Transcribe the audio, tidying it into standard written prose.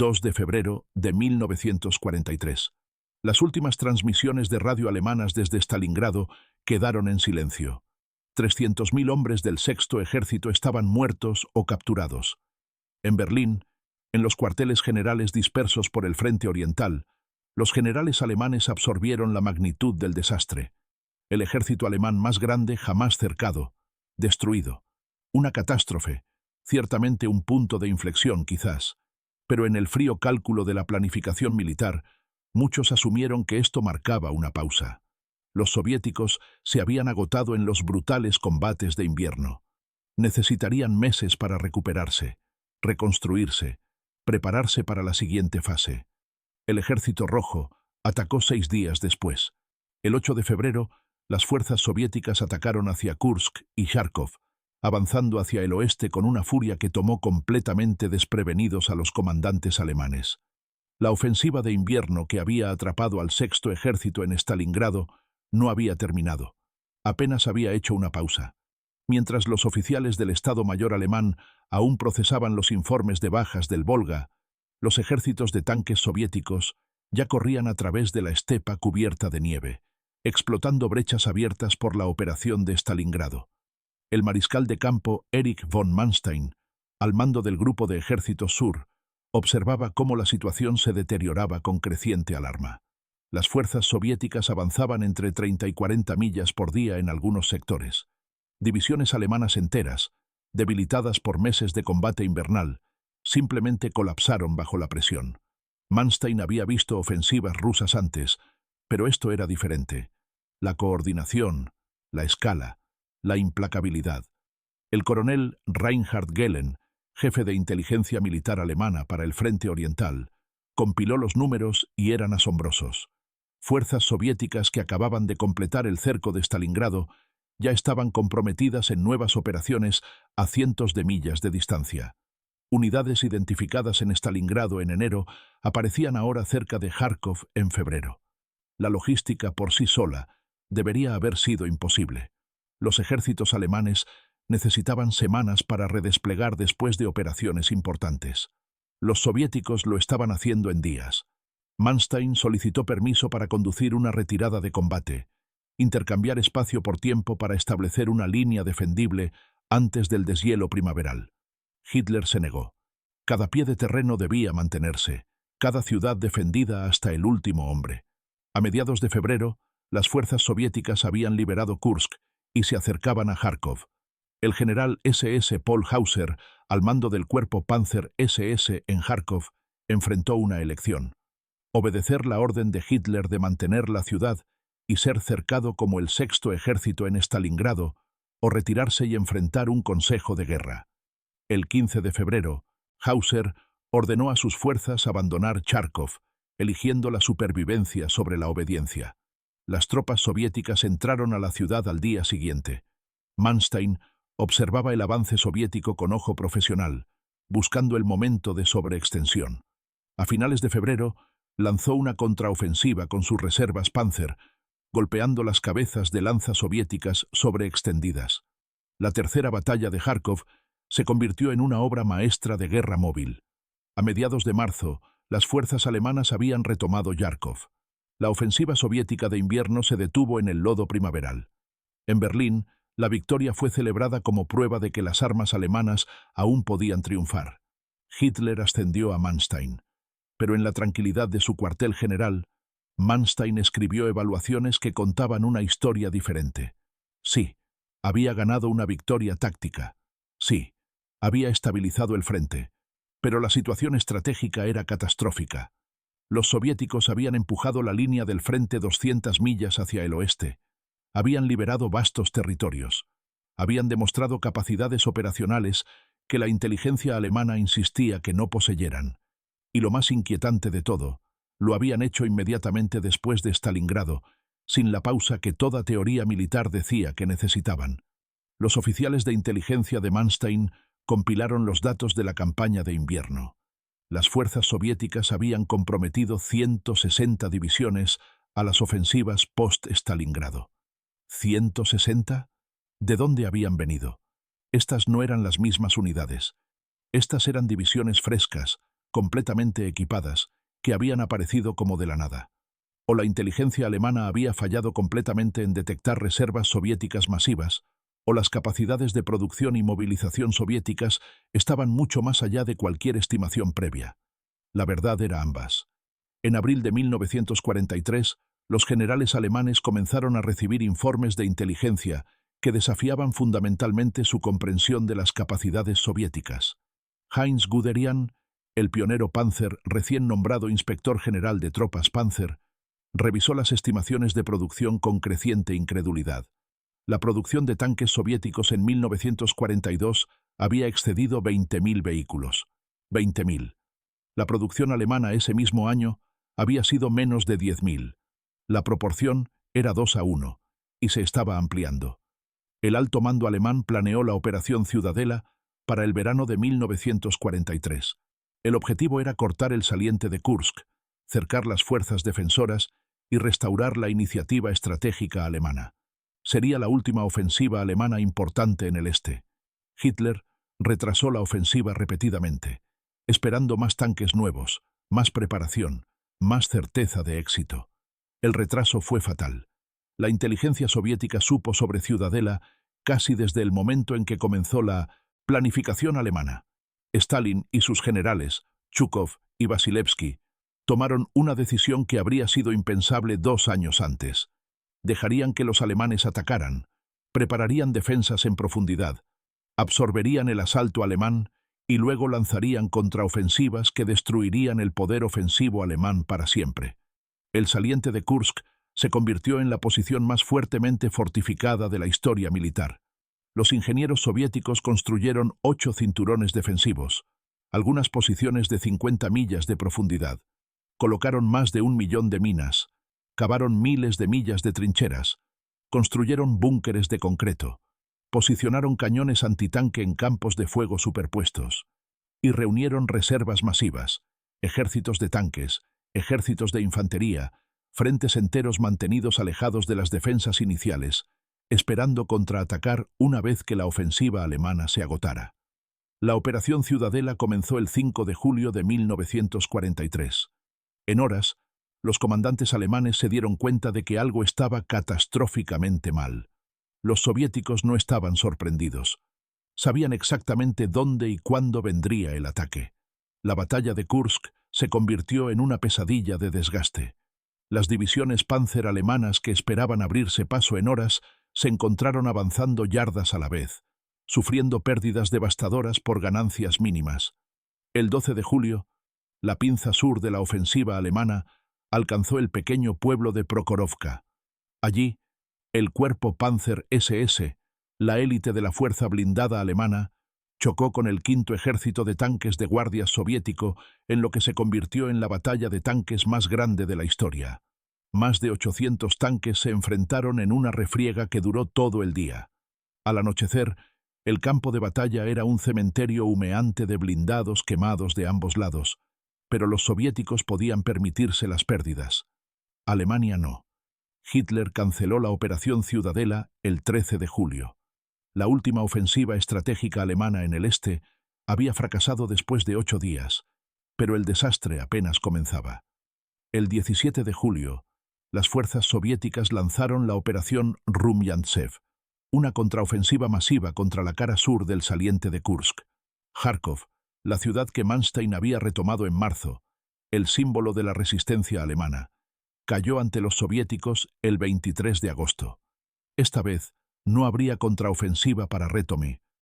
2 de febrero de 1943. Las últimas transmisiones de radio alemanas desde Stalingrado quedaron en silencio. 300.000 hombres del Sexto Ejército estaban muertos o capturados. En Berlín, en los cuarteles generales dispersos por el frente oriental, los generales alemanes absorbieron la magnitud del desastre. El ejército alemán más grande jamás cercado, destruido. Una catástrofe, ciertamente un punto de inflexión quizás, pero en el frío cálculo de la planificación militar, muchos asumieron que esto marcaba una pausa. Los soviéticos se habían agotado en los brutales combates de invierno. Necesitarían meses para recuperarse, reconstruirse, prepararse para la siguiente fase. El Ejército Rojo atacó 6 días después. El 8 de febrero, las fuerzas soviéticas atacaron hacia Kursk y Kharkov, avanzando hacia el oeste con una furia que tomó completamente desprevenidos a los comandantes alemanes. La ofensiva de invierno que había atrapado al Sexto Ejército en Stalingrado no había terminado. Apenas había hecho una pausa. Mientras los oficiales del Estado Mayor alemán aún procesaban los informes de bajas del Volga, los ejércitos de tanques soviéticos ya corrían a través de la estepa cubierta de nieve, explotando brechas abiertas por la operación de Stalingrado. El mariscal de campo Erich von Manstein, al mando del Grupo de Ejércitos Sur, observaba cómo la situación se deterioraba con creciente alarma. Las fuerzas soviéticas avanzaban entre 30 y 40 millas por día en algunos sectores. Divisiones alemanas enteras, debilitadas por meses de combate invernal, simplemente colapsaron bajo la presión. Manstein había visto ofensivas rusas antes, pero esto era diferente. La coordinación, la escala, la implacabilidad. El coronel Reinhard Gehlen, jefe de inteligencia militar alemana para el Frente Oriental, compiló los números y eran asombrosos. Fuerzas soviéticas que acababan de completar el cerco de Stalingrado ya estaban comprometidas en nuevas operaciones a cientos de millas de distancia. Unidades identificadas en Stalingrado en enero aparecían ahora cerca de Kharkov en febrero. La logística por sí sola debería haber sido imposible. Los ejércitos alemanes necesitaban semanas para redesplegar después de operaciones importantes. Los soviéticos lo estaban haciendo en días. Manstein solicitó permiso para conducir una retirada de combate, intercambiar espacio por tiempo para establecer una línea defendible antes del deshielo primaveral. Hitler se negó. Cada pie de terreno debía mantenerse, cada ciudad defendida hasta el último hombre. A mediados de febrero, las fuerzas soviéticas habían liberado Kursk y se acercaban a Kharkov. El general SS Paul Hauser, al mando del cuerpo Panzer SS en Kharkov, enfrentó una elección: obedecer la orden de Hitler de mantener la ciudad y ser cercado como el Sexto Ejército en Stalingrado, o retirarse y enfrentar un consejo de guerra. El 15 de febrero, Hauser ordenó a sus fuerzas abandonar Kharkov, eligiendo la supervivencia sobre la obediencia. Las tropas soviéticas entraron a la ciudad al día siguiente. Manstein observaba el avance soviético con ojo profesional, buscando el momento de sobreextensión. A finales de febrero, lanzó una contraofensiva con sus reservas Panzer, golpeando las cabezas de lanza soviéticas sobreextendidas. La tercera batalla de Kharkov se convirtió en una obra maestra de guerra móvil. A mediados de marzo, las fuerzas alemanas habían retomado Kharkov. La ofensiva soviética de invierno se detuvo en el lodo primaveral. En Berlín, la victoria fue celebrada como prueba de que las armas alemanas aún podían triunfar. Hitler ascendió a Manstein, pero en la tranquilidad de su cuartel general, Manstein escribió evaluaciones que contaban una historia diferente. Sí, había ganado una victoria táctica. Sí, había estabilizado el frente, pero la situación estratégica era catastrófica. Los soviéticos habían empujado la línea del frente 200 millas hacia el oeste. Habían liberado vastos territorios. Habían demostrado capacidades operacionales que la inteligencia alemana insistía que no poseyeran. Y lo más inquietante de todo, lo habían hecho inmediatamente después de Stalingrado, sin la pausa que toda teoría militar decía que necesitaban. Los oficiales de inteligencia de Manstein compilaron los datos de la campaña de invierno. Las fuerzas soviéticas habían comprometido 160 divisiones a las ofensivas post-Stalingrado. ¿160? ¿De dónde habían venido? Estas no eran las mismas unidades. Estas eran divisiones frescas, completamente equipadas, que habían aparecido como de la nada. O la inteligencia alemana había fallado completamente en detectar reservas soviéticas masivas, o las capacidades de producción y movilización soviéticas estaban mucho más allá de cualquier estimación previa. La verdad era ambas. En abril de 1943, los generales alemanes comenzaron a recibir informes de inteligencia que desafiaban fundamentalmente su comprensión de las capacidades soviéticas. Heinz Guderian, el pionero Panzer recién nombrado inspector general de tropas Panzer, revisó las estimaciones de producción con creciente incredulidad. La producción de tanques soviéticos en 1942 había excedido 20.000 vehículos. 20.000. La producción alemana ese mismo año había sido menos de 10.000. La proporción era 2-1, y se estaba ampliando. El alto mando alemán planeó la Operación Ciudadela para el verano de 1943. El objetivo era cortar el saliente de Kursk, cercar las fuerzas defensoras y restaurar la iniciativa estratégica alemana. Sería la última ofensiva alemana importante en el este. Hitler retrasó la ofensiva repetidamente, esperando más tanques nuevos, más preparación, más certeza de éxito. El retraso fue fatal. La inteligencia soviética supo sobre Ciudadela casi desde el momento en que comenzó la planificación alemana. Stalin y sus generales, Zhukov y Vasilevsky, tomaron una decisión que habría sido impensable 2 años antes. Dejarían que los alemanes atacaran, prepararían defensas en profundidad, absorberían el asalto alemán y luego lanzarían contraofensivas que destruirían el poder ofensivo alemán para siempre. El saliente de Kursk se convirtió en la posición más fuertemente fortificada de la historia militar. Los ingenieros soviéticos construyeron 8 cinturones defensivos, algunas posiciones de 50 millas de profundidad. Colocaron más de 1 millón de minas, cavaron miles de millas de trincheras, construyeron búnkeres de concreto, posicionaron cañones antitanque en campos de fuego superpuestos y reunieron reservas masivas, ejércitos de tanques, ejércitos de infantería, frentes enteros mantenidos alejados de las defensas iniciales, esperando contraatacar una vez que la ofensiva alemana se agotara. La Operación Ciudadela comenzó el 5 de julio de 1943. En horas, los comandantes alemanes se dieron cuenta de que algo estaba catastróficamente mal. Los soviéticos no estaban sorprendidos. Sabían exactamente dónde y cuándo vendría el ataque. La batalla de Kursk se convirtió en una pesadilla de desgaste. Las divisiones Panzer alemanas que esperaban abrirse paso en horas se encontraron avanzando yardas a la vez, sufriendo pérdidas devastadoras por ganancias mínimas. El 12 de julio, la pinza sur de la ofensiva alemana alcanzó el pequeño pueblo de Prokhorovka. Allí, el cuerpo Panzer SS, la élite de la fuerza blindada alemana, chocó con el 5º ejército de tanques de guardia soviético en lo que se convirtió en la batalla de tanques más grande de la historia. Más de 800 tanques se enfrentaron en una refriega que duró todo el día. Al anochecer, el campo de batalla era un cementerio humeante de blindados quemados de ambos lados, pero los soviéticos podían permitirse las pérdidas. Alemania no. Hitler canceló la Operación Ciudadela el 13 de julio. La última ofensiva estratégica alemana en el este había fracasado después de 8 días, pero el desastre apenas comenzaba. El 17 de julio, las fuerzas soviéticas lanzaron la Operación Rumyantsev, una contraofensiva masiva contra la cara sur del saliente de Kursk. Kharkov, la ciudad que Manstein había retomado en marzo, el símbolo de la resistencia alemana, cayó ante los soviéticos el 23 de agosto. Esta vez no habría contraofensiva para Retomi,